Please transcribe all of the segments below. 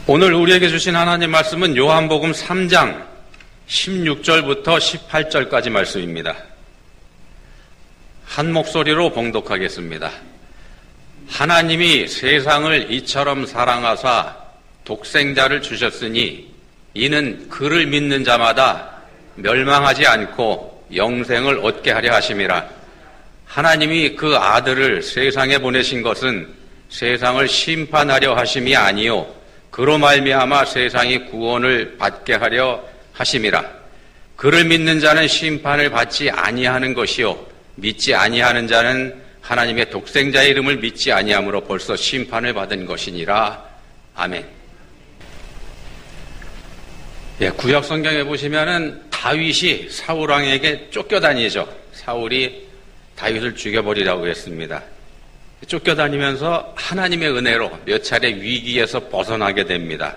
오늘 우리에게 주신 하나님 말씀은 요한복음 3장 16절부터 18절까지 말씀입니다. 한 목소리로 봉독하겠습니다. 하나님이 세상을 이처럼 사랑하사 독생자를 주셨으니 이는 그를 믿는 자마다 멸망하지 않고 영생을 얻게 하려 하심이라. 하나님이 그 아들을 세상에 보내신 것은 세상을 심판하려 하심이 아니요 그로 말미암아 세상이 구원을 받게 하려 하심이라. 그를 믿는 자는 심판을 받지 아니하는 것이요 믿지 아니하는 자는 하나님의 독생자의 이름을 믿지 아니함으로 벌써 심판을 받은 것이니라. 아멘. 구약 성경에 보시면은 다윗이 사울 왕에게 쫓겨다니죠. 사울이 다윗을 죽여버리라고 했습니다. 쫓겨다니면서 하나님의 은혜로 몇 차례 위기에서 벗어나게 됩니다.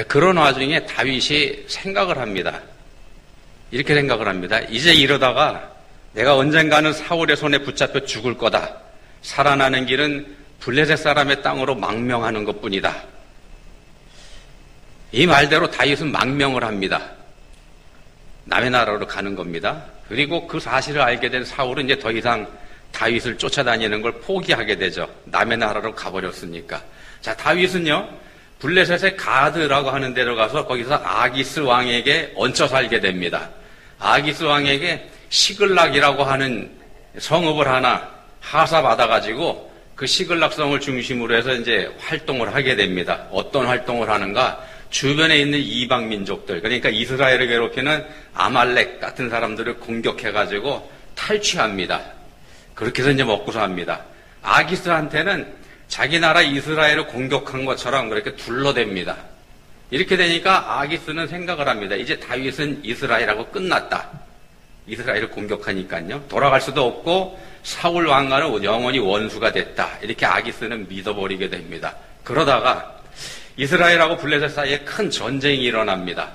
그런 와중에 다윗이 생각을 합니다. 이렇게 생각을 합니다. 이제 이러다가 내가 언젠가는 사울의 손에 붙잡혀 죽을 거다. 살아나는 길은 블레셋 사람의 땅으로 망명하는 것뿐이다. 이 말대로 다윗은 망명을 합니다. 남의 나라로 가는 겁니다. 그리고 그 사실을 알게 된 사울은 이제 더 이상 다윗을 쫓아다니는 걸 포기하게 되죠. 남의 나라로 가버렸으니까. 자, 다윗은요, 블레셋의 가드라고 하는 데로 가서 거기서 아기스 왕에게 얹혀 살게 됩니다. 아기스 왕에게 시글락이라고 하는 성읍을 하나 하사받아가지고 그 시글락 성을 중심으로 해서 이제 활동을 하게 됩니다. 어떤 활동을 하는가? 주변에 있는 이방 민족들, 그러니까 이스라엘을 괴롭히는 아말렉 같은 사람들을 공격해가지고 탈취합니다. 그렇게 해서 이제 먹고 삽니다. 아기스한테는 자기 나라 이스라엘을 공격한 것처럼 그렇게 둘러댑니다. 이렇게 되니까 아기스는 생각을 합니다. 이제 다윗은 이스라엘하고 끝났다. 이스라엘을 공격하니까요. 돌아갈 수도 없고 사울 왕과는 영원히 원수가 됐다. 이렇게 아기스는 믿어버리게 됩니다. 그러다가 이스라엘하고 블레셋 사이에 큰 전쟁이 일어납니다.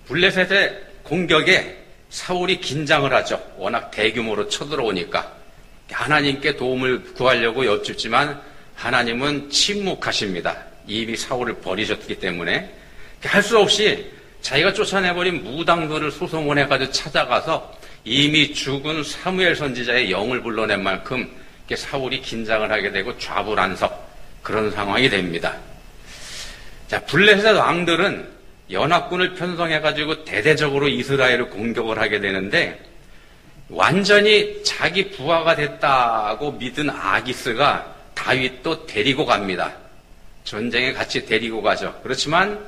블레셋의 공격에 사울이 긴장을 하죠. 워낙 대규모로 쳐들어오니까. 하나님께 도움을 구하려고 여쭙지만 하나님은 침묵하십니다. 이미 사울을 버리셨기 때문에. 할 수 없이 자기가 쫓아내버린 무당들을 소송원해가지고 찾아가서 이미 죽은 사무엘 선지자의 영을 불러낸 만큼 사울이 긴장을 하게 되고 좌불안석 그런 상황이 됩니다. 자, 블레셋 왕들은 연합군을 편성해가지고 대대적으로 이스라엘을 공격을 하게 되는데 완전히 자기 부하가 됐다고 믿은 아기스가 다윗도 데리고 갑니다. 전쟁에 같이 데리고 가죠. 그렇지만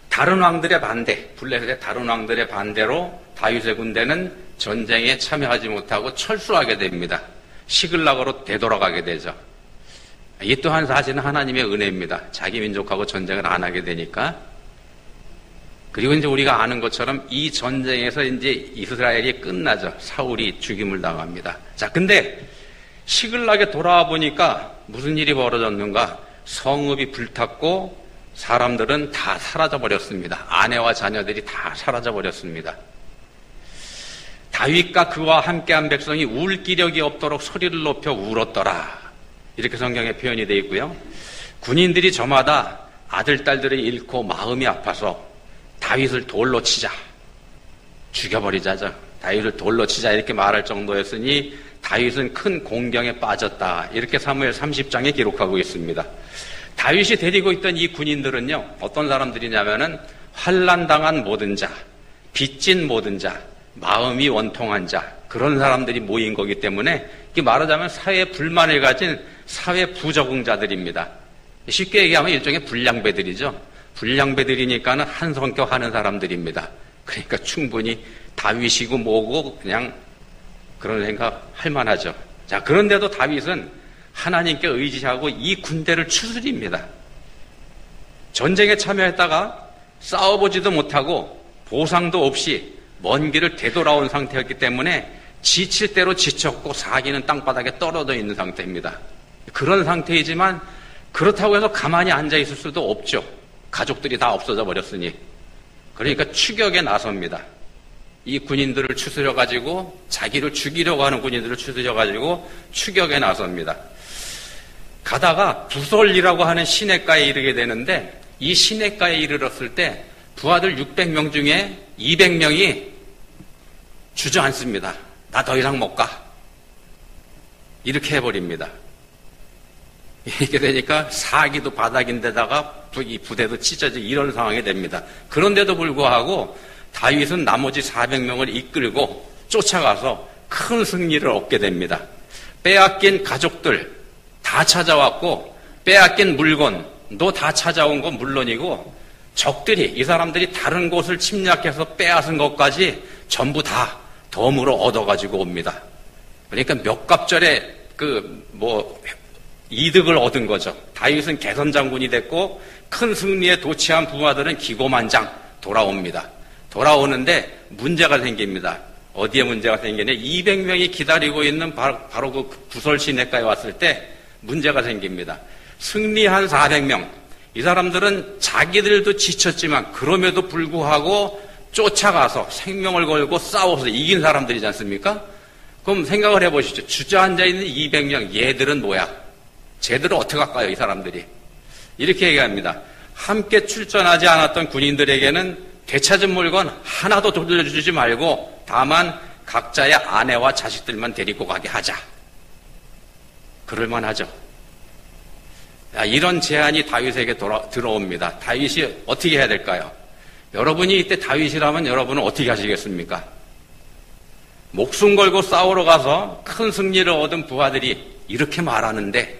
다른 왕들의 반대, 블레셋의 다른 왕들의 반대로 다윗의 군대는 전쟁에 참여하지 못하고 철수하게 됩니다. 시글락으로 되돌아가게 되죠. 이 또한 사실은 하나님의 은혜입니다. 자기 민족하고 전쟁을 안 하게 되니까. 그리고 이제 우리가 아는 것처럼 이 전쟁에서 이제 이스라엘이 끝나죠. 사울이 죽임을 당합니다. 자, 근데 시글락에 돌아와 보니까 무슨 일이 벌어졌는가? 성읍이 불탔고 사람들은 다 사라져 버렸습니다. 아내와 자녀들이 다 사라져 버렸습니다. 다윗과 그와 함께한 백성이 울 기력이 없도록 소리를 높여 울었더라. 이렇게 성경에 표현이 되어 있고요. 군인들이 저마다 아들, 딸들을 잃고 마음이 아파서 다윗을 돌로 치자. 죽여버리자죠. 다윗을 돌로 치자. 이렇게 말할 정도였으니 다윗은 큰 공경에 빠졌다. 이렇게 사무엘 30장에 기록하고 있습니다. 다윗이 데리고 있던 이 군인들은요, 어떤 사람들이냐면은 환난당한 모든 자, 빚진 모든 자, 마음이 원통한 자, 그런 사람들이 모인 거기 때문에 말하자면 사회 불만을 가진 사회 부적응자들입니다. 쉽게 얘기하면 일종의 불량배들이죠. 불량배들이니까는 한 성격 하는 사람들입니다. 그러니까 충분히 다윗이고 뭐고 그냥 그런 생각 할 만하죠. 자, 그런데도 다윗은 하나님께 의지하고 이 군대를 추스립니다. 전쟁에 참여했다가 싸워보지도 못하고 보상도 없이 먼 길을 되돌아온 상태였기 때문에 지칠 대로 지쳤고 사기는 땅바닥에 떨어져 있는 상태입니다. 그런 상태이지만 그렇다고 해서 가만히 앉아있을 수도 없죠. 가족들이 다 없어져 버렸으니. 그러니까 추격에 나섭니다. 이 군인들을 추스려가지고 자기를 죽이려고 하는 군인들을 추스려가지고 추격에 나섭니다. 가다가 부솔리라고 하는 시냇가에 이르게 되는데 이 시냇가에 이르렀을 때 부하들 600명 중에 200명이 주저앉습니다. 나 더 이상 못 가. 이렇게 해버립니다. 이렇게 되니까 사기도 바닥인데다가 이 부대도 찢어지고 이런 상황이 됩니다. 그런데도 불구하고 다윗은 나머지 400명을 이끌고 쫓아가서 큰 승리를 얻게 됩니다. 빼앗긴 가족들 다 찾아왔고 빼앗긴 물건도 다 찾아온 건 물론이고 적들이 이 사람들이 다른 곳을 침략해서 빼앗은 것까지 전부 다 덤으로 얻어가지고 옵니다. 그러니까 몇 갑절의 이득을 얻은 거죠. 다윗은 개선장군이 됐고 큰 승리에 도취한 부하들은 기고만장 돌아옵니다. 돌아오는데 문제가 생깁니다. 어디에 문제가 생기냐? 200명이 기다리고 있는 바로 그 부솔 시냇가에 왔을 때 문제가 생깁니다. 승리한 400명. 이 사람들은 자기들도 지쳤지만 그럼에도 불구하고 쫓아가서 생명을 걸고 싸워서 이긴 사람들이지 않습니까? 그럼 생각을 해보시죠. 주저앉아 있는 200명. 얘들은 뭐야? 쟤들은 어떻게 할까요? 이 사람들이. 이렇게 얘기합니다. 함께 출전하지 않았던 군인들에게는 되찾은 물건 하나도 돌려주지 말고 다만 각자의 아내와 자식들만 데리고 가게 하자. 그럴만 하죠. 이런 제안이 다윗에게 들어옵니다. 다윗이 어떻게 해야 될까요? 여러분이 이때 다윗이라면 여러분은 어떻게 하시겠습니까? 목숨 걸고 싸우러 가서 큰 승리를 얻은 부하들이 이렇게 말하는데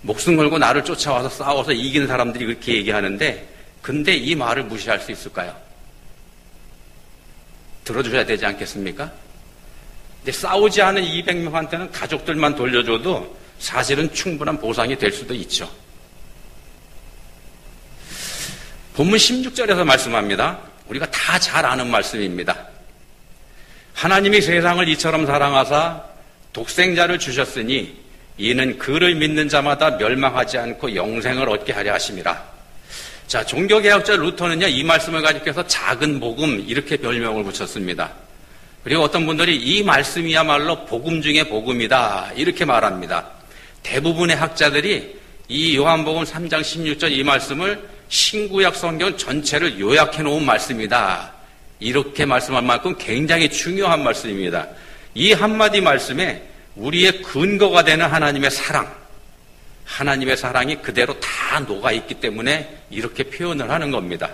목숨 걸고 나를 쫓아와서 싸워서 이긴 사람들이 그렇게 얘기하는데 근데 이 말을 무시할 수 있을까요? 들어줘야 되지 않겠습니까? 근데 싸우지 않은 200명한테는 가족들만 돌려줘도 사실은 충분한 보상이 될 수도 있죠. 본문 16절에서 말씀합니다. 우리가 다 잘 아는 말씀입니다. 하나님이 세상을 이처럼 사랑하사 독생자를 주셨으니 이는 그를 믿는 자마다 멸망하지 않고 영생을 얻게 하려 하심이라. 자, 종교개혁자 루터는요, 이 말씀을 가지고서 작은 복음 이렇게 별명을 붙였습니다. 그리고 어떤 분들이 이 말씀이야말로 복음 중에 복음이다 이렇게 말합니다. 대부분의 학자들이 이 요한복음 3장 16절 이 말씀을 신구약 성경 전체를 요약해 놓은 말씀이다. 이렇게 말씀할 만큼 굉장히 중요한 말씀입니다. 이 한마디 말씀에 우리의 근거가 되는 하나님의 사랑이 그대로 다 녹아있기 때문에 이렇게 표현을 하는 겁니다.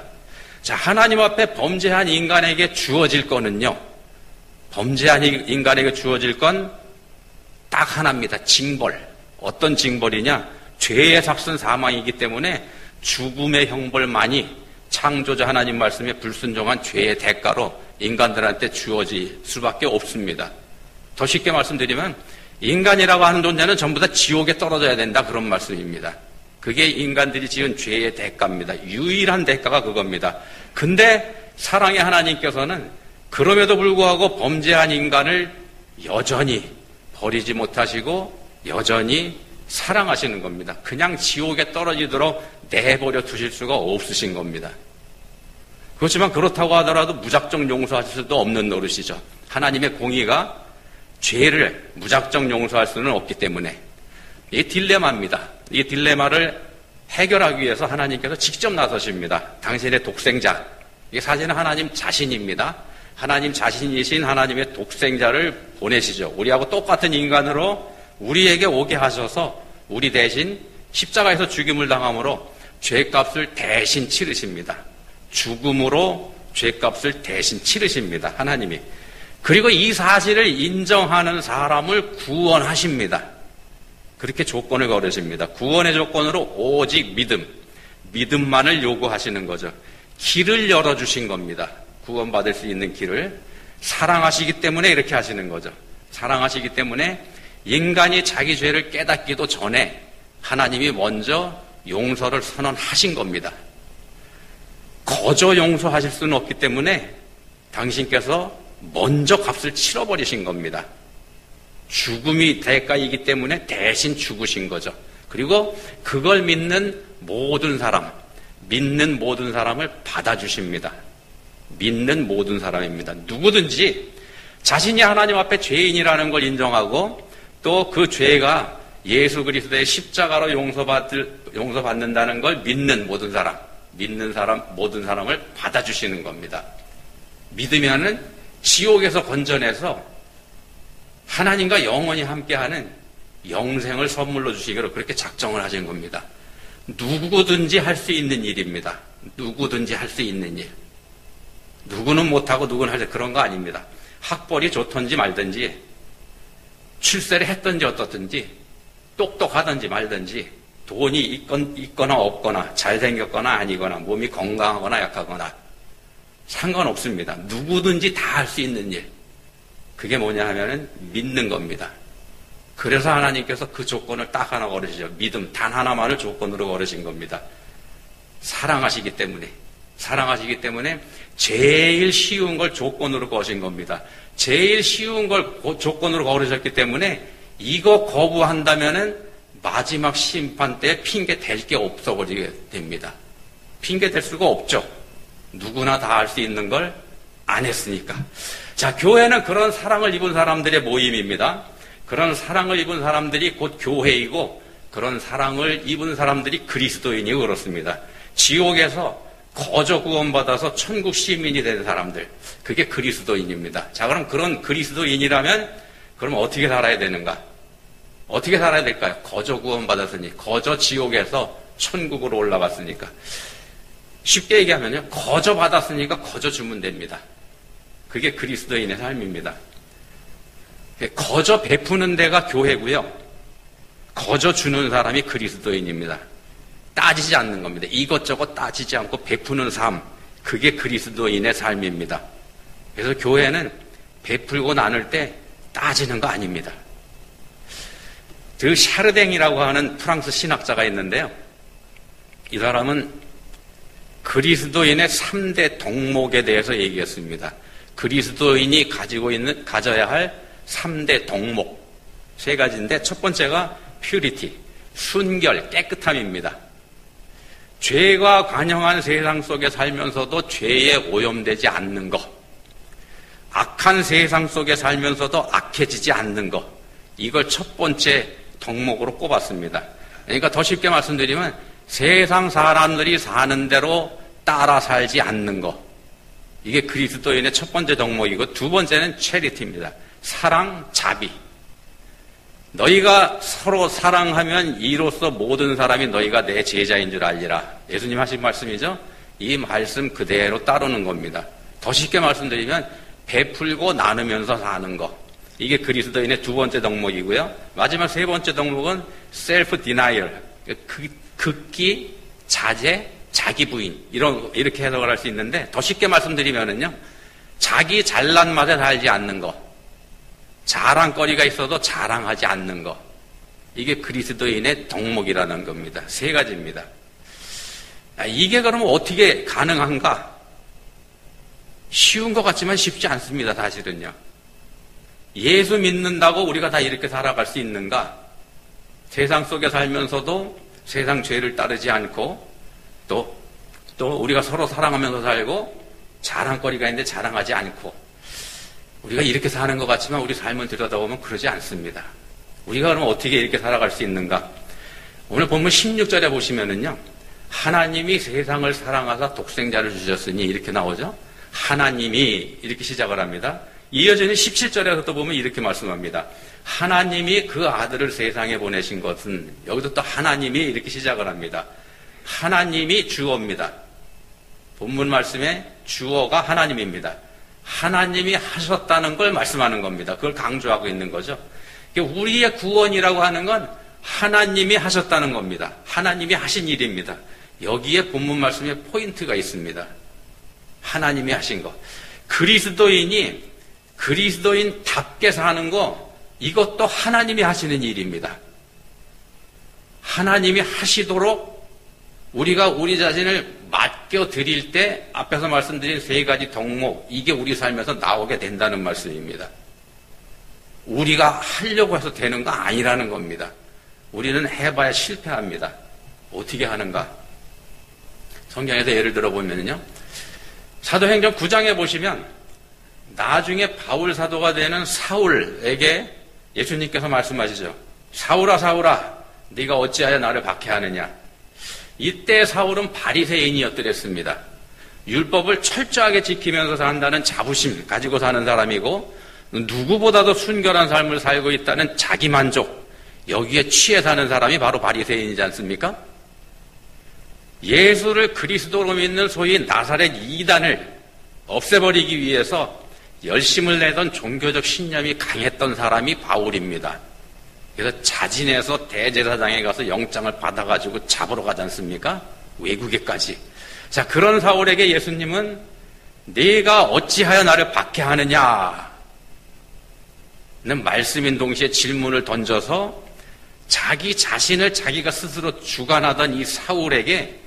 자, 하나님 앞에 범죄한 인간에게 주어질 거는요, 범죄한 인간에게 주어질 건 딱 하나입니다. 징벌. 어떤 징벌이냐? 죄의 삭슨 사망이기 때문에 죽음의 형벌만이 창조자 하나님 말씀에 불순종한 죄의 대가로 인간들한테 주어질 수밖에 없습니다. 더 쉽게 말씀드리면 인간이라고 하는 존재는 전부 다 지옥에 떨어져야 된다 그런 말씀입니다. 그게 인간들이 지은 죄의 대가입니다. 유일한 대가가 그겁니다. 근데 사랑의 하나님께서는 그럼에도 불구하고 범죄한 인간을 여전히 버리지 못하시고 여전히 사랑하시는 겁니다. 그냥 지옥에 떨어지도록 내버려 두실 수가 없으신 겁니다. 그렇지만 그렇다고 하더라도 무작정 용서하실 수도 없는 노릇이죠. 하나님의 공의가 죄를 무작정 용서할 수는 없기 때문에 이 딜레마입니다. 이 딜레마를 해결하기 위해서 하나님께서 직접 나서십니다. 당신의 독생자, 이게 사실은 하나님 자신입니다. 하나님 자신이신 하나님의 독생자를 보내시죠. 우리하고 똑같은 인간으로 우리에게 오게 하셔서 우리 대신 십자가에서 죽임을 당함으로 죄값을 대신 치르십니다. 죽음으로 죄값을 대신 치르십니다. 하나님이. 그리고 이 사실을 인정하는 사람을 구원하십니다. 그렇게 조건을 걸으십니다. 구원의 조건으로 오직 믿음만을 요구하시는 거죠. 길을 열어주신 겁니다. 구원받을 수 있는 길을. 사랑하시기 때문에 이렇게 하시는 거죠. 사랑하시기 때문에 인간이 자기 죄를 깨닫기도 전에 하나님이 먼저 용서를 선언하신 겁니다. 거저 용서하실 수는 없기 때문에 당신께서 먼저 값을 치러버리신 겁니다. 죽음이 대가이기 때문에 대신 죽으신 거죠. 그리고 그걸 믿는 모든 사람을 받아주십니다. 믿는 모든 사람입니다. 누구든지 자신이 하나님 앞에 죄인이라는 걸 인정하고 또 그 죄가 예수 그리스도의 십자가로 용서받는다는 걸 믿는 모든 사람을 받아주시는 겁니다. 믿으면은 지옥에서 건져내서 하나님과 영원히 함께하는 영생을 선물로 주시기로 그렇게 작정을 하신 겁니다. 누구든지 할 수 있는 일입니다. 누구든지 할 수 있는 일. 누구는 못하고 누구는 할 수 그런 거 아닙니다. 학벌이 좋든지 말든지, 출세를 했든지 어떻든지, 똑똑하든지 말든지, 돈이 있거나 없거나, 잘생겼거나 아니거나, 몸이 건강하거나 약하거나, 상관없습니다. 누구든지 다 할 수 있는 일. 그게 뭐냐 하면은 믿는 겁니다. 그래서 하나님께서 그 조건을 딱 하나 걸으시죠. 믿음 단 하나만을 조건으로 걸으신 겁니다. 사랑하시기 때문에 제일 쉬운 걸 조건으로 거신 겁니다. 제일 쉬운 걸 조건으로 걸으셨기 때문에 이거 거부한다면은 마지막 심판 때 핑계 댈 게 없어버리게 됩니다. 핑계 댈 수가 없죠. 누구나 다 할 수 있는 걸 안 했으니까. 자, 교회는 그런 사랑을 입은 사람들의 모임입니다. 그런 사랑을 입은 사람들이 곧 교회이고, 그런 사랑을 입은 사람들이 그리스도인이고 그렇습니다. 지옥에서 거저 구원받아서 천국 시민이 된 사람들, 그게 그리스도인입니다. 자, 그럼 그런 그리스도인이라면 그럼 어떻게 살아야 되는가? 어떻게 살아야 될까요? 거저 구원받았으니, 거저 지옥에서 천국으로 올라갔으니까. 쉽게 얘기하면요, 거저 받았으니까 거저 주면 됩니다. 그게 그리스도인의 삶입니다. 거저 베푸는 데가 교회고요, 거저 주는 사람이 그리스도인입니다. 따지지 않는 겁니다. 이것저것 따지지 않고 베푸는 삶, 그게 그리스도인의 삶입니다. 그래서 교회는 베풀고 나눌 때 따지는 거 아닙니다. 그 샤르댕이라고 하는 프랑스 신학자가 있는데요, 이 사람은 그리스도인의 3대 덕목에 대해서 얘기했습니다. 그리스도인이 가져야 할 3대 덕목, 3가지인데, 첫 번째가 퓨리티, 순결, 깨끗함입니다. 죄가 관영한 세상 속에 살면서도 죄에 오염되지 않는 것, 악한 세상 속에 살면서도 악해지지 않는 것, 이걸 첫 번째 덕목으로 꼽았습니다. 그러니까 더 쉽게 말씀드리면 세상 사람들이 사는 대로 따라 살지 않는 것, 이게 그리스도인의 첫 번째 덕목이고, 두 번째는 체리티입니다. 사랑, 자비. 너희가 서로 사랑하면 이로써 모든 사람이 너희가 내 제자인 줄 알리라. 예수님 하신 말씀이죠. 이 말씀 그대로 따르는 겁니다. 더 쉽게 말씀드리면 베풀고 나누면서 사는 것, 이게 그리스도인의 두 번째 덕목이고요. 마지막 세 번째 덕목은 셀프 디나이얼, 극기, 자제, 자기 부인, 이렇게 해석을 할 수 있는데, 더 쉽게 말씀드리면은요, 자기 잘난 맛에 살지 않는 것, 자랑거리가 있어도 자랑하지 않는 것, 이게 그리스도인의 덕목이라는 겁니다. 3가지입니다. 이게 그러면 어떻게 가능한가? 쉬운 것 같지만 쉽지 않습니다, 사실은요. 예수 믿는다고 우리가 다 이렇게 살아갈 수 있는가? 세상 속에 살면서도 세상 죄를 따르지 않고, 또 우리가 서로 사랑하면서 살고, 자랑거리가 있는데 자랑하지 않고, 우리가 이렇게 사는 것 같지만 우리 삶을 들여다보면 그러지 않습니다. 우리가 그러면 어떻게 이렇게 살아갈 수 있는가? 오늘 본문 16절에 보시면은요, 하나님이 세상을 사랑하사 독생자를 주셨으니, 이렇게 나오죠? 하나님이, 이렇게 시작을 합니다. 이어지는 17절에서 또 보면 이렇게 말씀합니다. 하나님이 그 아들을 세상에 보내신 것은, 여기도 또 하나님이 이렇게 시작을 합니다. 하나님이 주어입니다. 본문 말씀에 주어가 하나님입니다. 하나님이 하셨다는 걸 말씀하는 겁니다. 그걸 강조하고 있는 거죠. 우리의 구원이라고 하는 건 하나님이 하셨다는 겁니다. 하나님이 하신 일입니다. 여기에 본문 말씀에 포인트가 있습니다. 하나님이 하신 것. 그리스도인이 그리스도인답게 사는 거, 이것도 하나님이 하시는 일입니다. 하나님이 하시도록 우리가 우리 자신을 맡겨드릴 때 앞에서 말씀드린 3가지 덕목, 이게 우리 삶에서 나오게 된다는 말씀입니다. 우리가 하려고 해서 되는 거 아니라는 겁니다. 우리는 해봐야 실패합니다. 어떻게 하는가? 성경에서 예를 들어보면요, 사도행전 9장에 보시면 나중에 바울 사도가 되는 사울에게 예수님께서 말씀하시죠. 사울아 사울아 네가 어찌하여 나를 박해하느냐. 이때 사울은 바리새인이었더랬습니다. 율법을 철저하게 지키면서 산다는 자부심 가지고 사는 사람이고 누구보다도 순결한 삶을 살고 있다는 자기만족, 여기에 취해 사는 사람이 바로 바리새인이지 않습니까? 예수를 그리스도로 믿는 소위 나사렛 이단을 없애버리기 위해서 열심을 내던 종교적 신념이 강했던 사람이 바울입니다. 그래서 자진해서 대제사장에 가서 영장을 받아가지고 잡으러 가지 않습니까? 외국에까지. 자, 그런 사울에게 예수님은 네가 어찌하여 나를 박해하느냐 는 말씀인 동시에 질문을 던져서 자기 자신을 자기가 스스로 주관하던 이 사울에게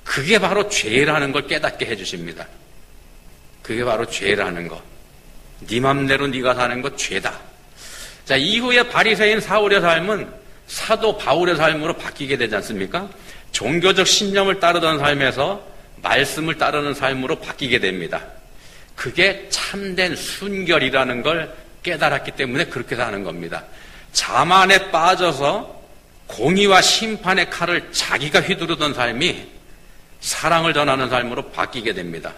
그게 바로 죄라는 걸 깨닫게 해주십니다. 그게 바로 죄라는 거. 네 맘대로 네가 사는 거 죄다. 자, 이후에 바리새인 사울의 삶은 사도 바울의 삶으로 바뀌게 되지 않습니까? 종교적 신념을 따르던 삶에서 말씀을 따르는 삶으로 바뀌게 됩니다. 그게 참된 순결이라는 걸 깨달았기 때문에 그렇게 사는 겁니다. 자만에 빠져서 공의와 심판의 칼을 자기가 휘두르던 삶이 사랑을 전하는 삶으로 바뀌게 됩니다.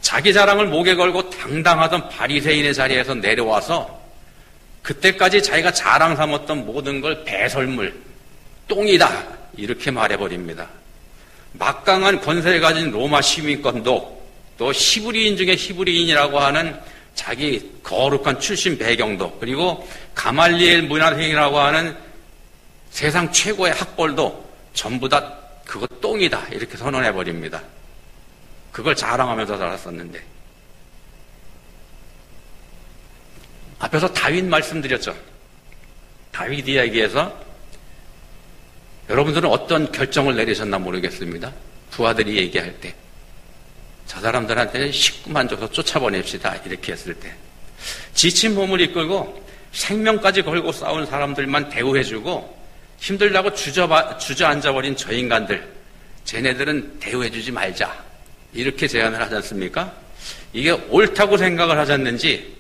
자기 자랑을 목에 걸고 당당하던 바리새인의 자리에서 내려와서 그때까지 자기가 자랑 삼았던 모든 걸 배설물, 똥이다 이렇게 말해버립니다. 막강한 권세를 가진 로마 시민권도 또 히브리인 중에 히브리인이라고 하는 자기 거룩한 출신 배경도 그리고 가말리엘 문화생이라고 하는 세상 최고의 학벌도 전부 다 그거 똥이다 이렇게 선언해버립니다. 그걸 자랑하면서 살았었는데 앞에서 다윗 말씀드렸죠. 다윗 이야기에서 여러분들은 어떤 결정을 내리셨나 모르겠습니다. 부하들이 얘기할 때 저 사람들한테는 식구만 줘서 쫓아보냅시다 이렇게 했을 때 지친 몸을 이끌고 생명까지 걸고 싸운 사람들만 대우해주고 힘들다고 주저앉아버린 저 인간들 쟤네들은 대우해주지 말자 이렇게 제안을 하지 않습니까? 이게 옳다고 생각을 하셨는지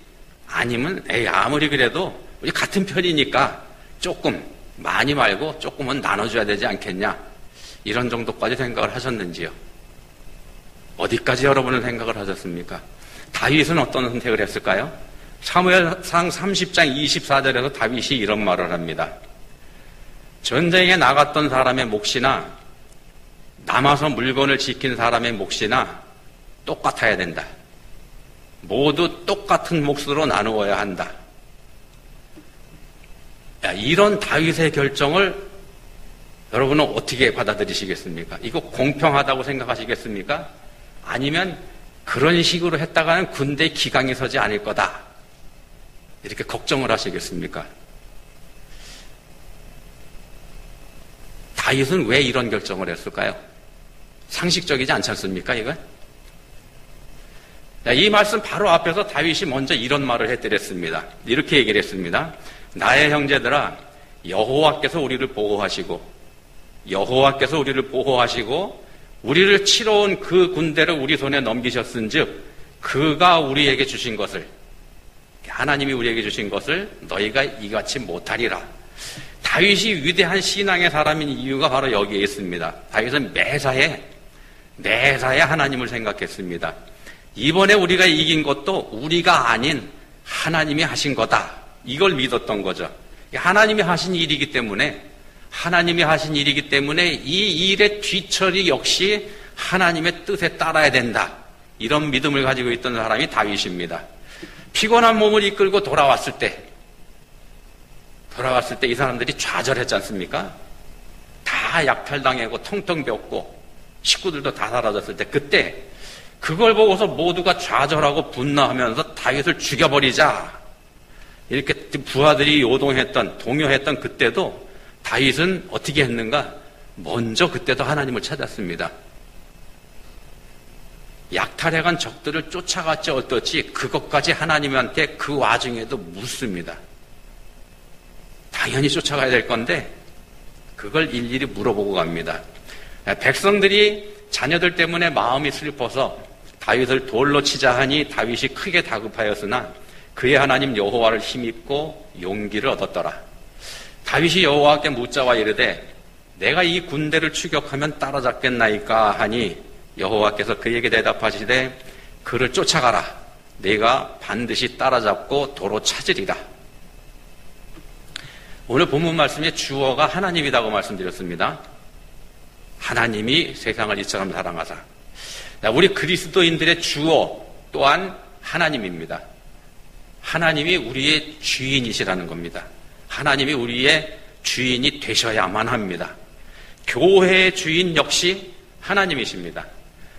아니면 아무리 그래도 우리 같은 편이니까 조금 많이 말고 조금은 나눠줘야 되지 않겠냐 이런 정도까지 생각을 하셨는지요? 어디까지 여러분은 생각을 하셨습니까? 다윗은 어떤 선택을 했을까요? 사무엘상 30장 24절에서 다윗이 이런 말을 합니다. 전쟁에 나갔던 사람의 몫이나 남아서 물건을 지킨 사람의 몫이나 똑같아야 된다. 모두 똑같은 몫으로 나누어야 한다. 이런 다윗의 결정을 여러분은 어떻게 받아들이시겠습니까? 이거 공평하다고 생각하시겠습니까? 아니면 그런 식으로 했다가는 군대 기강이 서지 않을 거다. 이렇게 걱정을 하시겠습니까? 다윗은 왜 이런 결정을 했을까요? 상식적이지 않지 않습니까, 이건? 이 말씀 바로 앞에서 다윗이 먼저 이런 말을 해드렸습니다. 이렇게 얘기를 했습니다. 나의 형제들아, 여호와께서 우리를 보호하시고 우리를 치러 온 그 군대를 우리 손에 넘기셨은즉 그가 우리에게 주신 것을 하나님이 우리에게 주신 것을 너희가 이같이 못하리라. 다윗이 위대한 신앙의 사람인 이유가 바로 여기에 있습니다. 다윗은 매사에 하나님을 생각했습니다. 이번에 우리가 이긴 것도 우리가 아닌 하나님이 하신 거다. 이걸 믿었던 거죠. 하나님이 하신 일이기 때문에 이 일의 뒤처리 역시 하나님의 뜻에 따라야 된다. 이런 믿음을 가지고 있던 사람이 다윗입니다. 피곤한 몸을 이끌고 돌아왔을 때 이 사람들이 좌절했지 않습니까? 다 약탈당하고 텅텅 비었고 식구들도 다 사라졌을 때 그때 그걸 보고서 모두가 좌절하고 분노하면서 다윗을 죽여버리자 이렇게 부하들이 동요했던 그때도 다윗은 어떻게 했는가? 먼저 그때도 하나님을 찾았습니다. 약탈해간 적들을 쫓아갔지 어떻지 그것까지 하나님한테 그 와중에도 묻습니다. 당연히 쫓아가야 될 건데 그걸 일일이 물어보고 갑니다. 백성들이 자녀들 때문에 마음이 슬퍼서 다윗을 돌로 치자 하니 다윗이 크게 다급하였으나 그의 하나님 여호와를 힘입고 용기를 얻었더라. 다윗이 여호와께 묻자와 이르되 내가 이 군대를 추격하면 따라잡겠나이까 하니 여호와께서 그에게 대답하시되 그를 쫓아가라. 내가 반드시 따라잡고 도로 찾으리라. 오늘 본문 말씀에 주어가 하나님이라고 말씀드렸습니다. 하나님이 세상을 이처럼 사랑하사. 우리 그리스도인들의 주어 또한 하나님입니다. 하나님이 우리의 주인이시라는 겁니다. 하나님이 우리의 주인이 되셔야만 합니다. 교회의 주인 역시 하나님이십니다.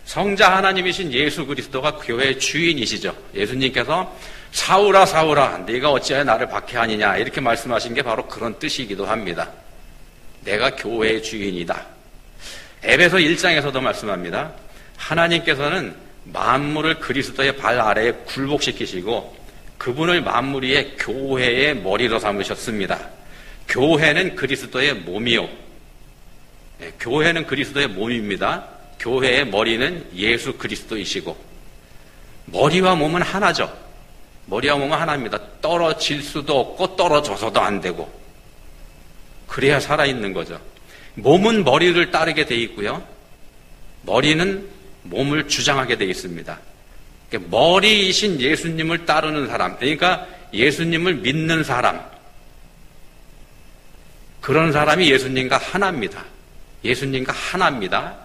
성자 하나님이신 예수 그리스도가 교회의 주인이시죠. 예수님께서 사울아 사울아 네가 어찌하여 나를 박해하느냐 이렇게 말씀하신 게 바로 그런 뜻이기도 합니다. 내가 교회의 주인이다. 에베소 1장에서도 말씀합니다. 하나님께서는 만물을 그리스도의 발 아래에 굴복시키시고 그분을 만물 위에 교회의 머리로 삼으셨습니다. 교회는 그리스도의 몸이요. 교회는 그리스도의 몸입니다. 교회의 머리는 예수 그리스도이시고 머리와 몸은 하나죠. 머리와 몸은 하나입니다. 떨어질 수도 없고 떨어져서도 안 되고 그래야 살아있는 거죠. 몸은 머리를 따르게 돼 있고요. 머리는 몸을 주장하게 돼 있습니다. 머리이신 예수님을 따르는 사람, 그러니까 예수님을 믿는 사람, 그런 사람이 예수님과 하나입니다. 예수님과 하나입니다.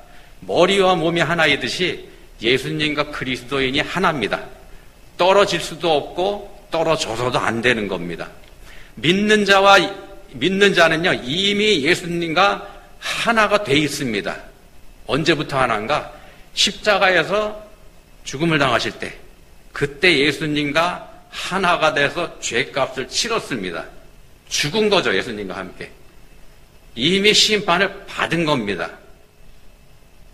머리와 몸이 하나이듯이 예수님과 그리스도인이 하나입니다. 떨어질 수도 없고 떨어져서도 안 되는 겁니다. 믿는 자는요 이미 예수님과 하나가 돼 있습니다. 언제부터 하나인가? 십자가에서 죽음을 당하실 때 그때 예수님과 하나가 돼서 죄값을 치렀습니다. 죽은 거죠. 예수님과 함께. 이미 심판을 받은 겁니다.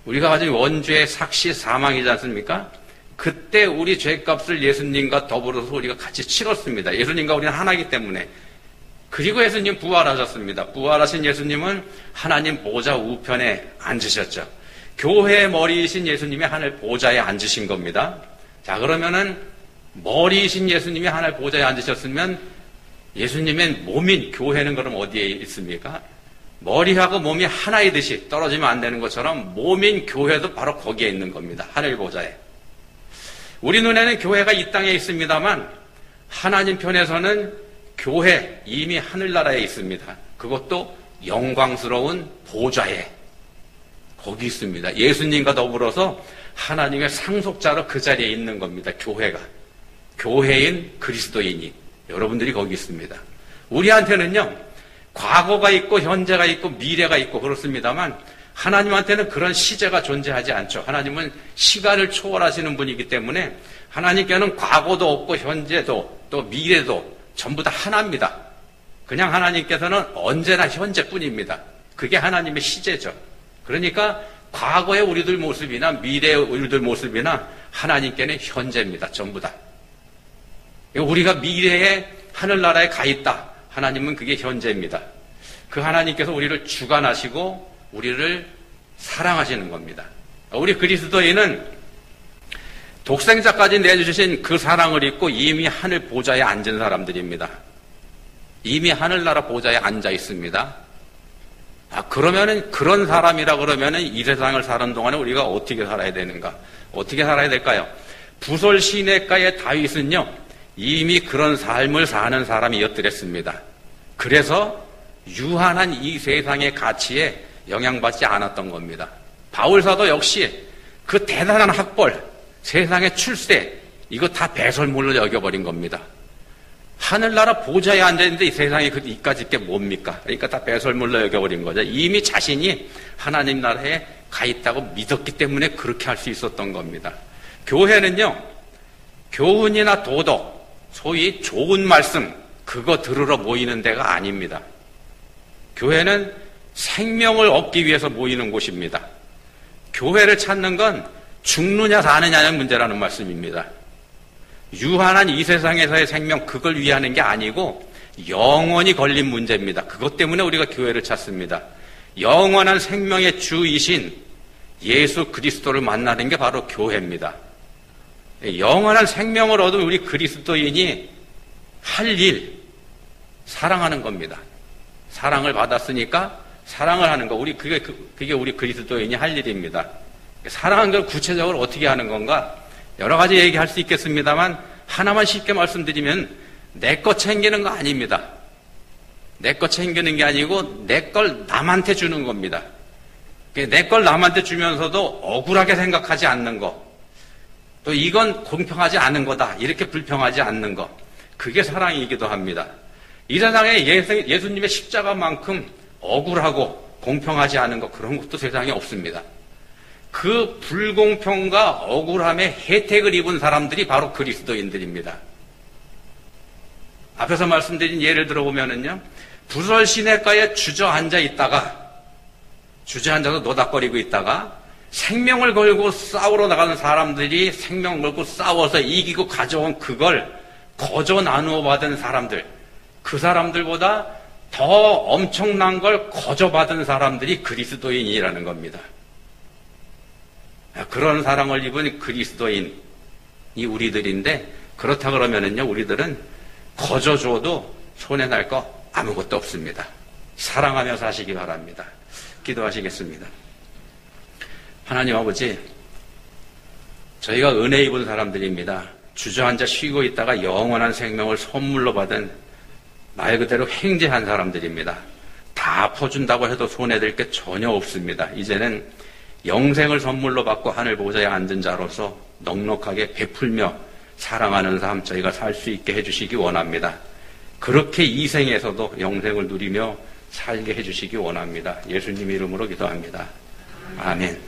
우리가 가진 원죄의 삭시 사망이지 않습니까? 그때 우리 죄값을 예수님과 더불어서 우리가 같이 치렀습니다. 예수님과 우리는 하나이기 때문에. 그리고 예수님 부활하셨습니다. 부활하신 예수님은 하나님 보좌 우편에 앉으셨죠. 교회의 머리이신 예수님이 하늘 보좌에 앉으신 겁니다. 자, 그러면은 머리이신 예수님이 하늘 보좌에 앉으셨으면 예수님의 몸인 교회는 그럼 어디에 있습니까? 머리하고 몸이 하나이듯이 떨어지면 안 되는 것처럼 몸인 교회도 바로 거기에 있는 겁니다. 하늘 보좌에. 우리 눈에는 교회가 이 땅에 있습니다만 하나님 편에서는 교회 이미 하늘나라에 있습니다. 그것도 영광스러운 보좌에 거기 있습니다. 예수님과 더불어서 하나님의 상속자로 그 자리에 있는 겁니다. 교회가. 교회인 그리스도인이. 여러분들이 거기 있습니다. 우리한테는요, 과거가 있고 현재가 있고 미래가 있고 그렇습니다만 하나님한테는 그런 시제가 존재하지 않죠. 하나님은 시간을 초월하시는 분이기 때문에 하나님께는 과거도 없고 현재도 또 미래도 전부 다 하나입니다. 그냥 하나님께서는 언제나 현재뿐입니다. 그게 하나님의 시제죠. 그러니까 과거의 우리들 모습이나 미래의 우리들 모습이나 하나님께는 현재입니다. 전부 다. 우리가 미래의 하늘나라에 가 있다. 하나님은 그게 현재입니다. 그 하나님께서 우리를 주관하시고 우리를 사랑하시는 겁니다. 우리 그리스도인은 독생자까지 내주신 그 사랑을 입고 이미 하늘 보좌에 앉은 사람들입니다. 이미 하늘나라 보좌에 앉아 있습니다. 그러면은 그런 사람이라 그러면은 이 세상을 사는 동안에 우리가 어떻게 살아야 되는가? 어떻게 살아야 될까요? 부솔 시내가의 다윗은요 이미 그런 삶을 사는 사람이었더랬습니다. 그래서 유한한 이 세상의 가치에 영향받지 않았던 겁니다. 바울사도 역시 그 대단한 학벌, 세상의 출세, 이거 다 배설물로 여겨버린 겁니다. 하늘나라 보좌에 앉아있는데 이 세상에 이까짓 게 뭡니까? 그러니까 다 배설물로 여겨버린 거죠. 이미 자신이 하나님 나라에 가 있다고 믿었기 때문에 그렇게 할 수 있었던 겁니다. 교회는요, 교훈이나 도덕, 소위 좋은 말씀, 그거 들으러 모이는 데가 아닙니다. 교회는 생명을 얻기 위해서 모이는 곳입니다. 교회를 찾는 건 죽느냐 사느냐의 문제라는 말씀입니다. 유한한 이 세상에서의 생명, 그걸 위하는 게 아니고 영원히 걸린 문제입니다. 그것 때문에 우리가 교회를 찾습니다. 영원한 생명의 주이신 예수 그리스도를 만나는 게 바로 교회입니다. 영원한 생명을 얻은 우리 그리스도인이 할 일, 사랑하는 겁니다. 사랑을 받았으니까 사랑을 하는 거. 그게 우리 그리스도인이 할 일입니다. 사랑하는 걸 구체적으로 어떻게 하는 건가? 여러 가지 얘기할 수 있겠습니다만 하나만 쉽게 말씀드리면 내 거 챙기는 거 아닙니다. 내 거 챙기는 게 아니고 내 걸 남한테 주는 겁니다. 내 걸 남한테 주면서도 억울하게 생각하지 않는 거. 또 이건 공평하지 않은 거다. 이렇게 불평하지 않는 거. 그게 사랑이기도 합니다. 이 세상에 예수님의 십자가만큼 억울하고 공평하지 않은 거 그런 것도 세상에 없습니다. 그 불공평과 억울함에 혜택을 입은 사람들이 바로 그리스도인들입니다. 앞에서 말씀드린 예를 들어보면은요, 부설 시내가에 주저앉아서 노닥거리고 있다가 생명을 걸고 싸우러 나가는 사람들이 생명을 걸고 싸워서 이기고 가져온 그걸 거저 나누어 받은 사람들, 그 사람들보다 더 엄청난 걸 거저 받은 사람들이 그리스도인이라는 겁니다. 그런 사랑을 입은 그리스도인이 우리들인데, 그렇다 그러면은요, 우리들은 거저 줘도 손해날 거 아무것도 없습니다. 사랑하며 사시기 바랍니다. 기도하시겠습니다. 하나님 아버지, 저희가 은혜 입은 사람들입니다. 주저앉아 쉬고 있다가 영원한 생명을 선물로 받은 말 그대로 횡재한 사람들입니다. 다 퍼준다고 해도 손해될 게 전혀 없습니다. 이제는 영생을 선물로 받고 하늘 보좌에 앉은 자로서 넉넉하게 베풀며 사랑하는 삶 저희가 살 수 있게 해주시기 원합니다. 그렇게 이 생에서도 영생을 누리며 살게 해주시기 원합니다. 예수님 이름으로 기도합니다. 아멘.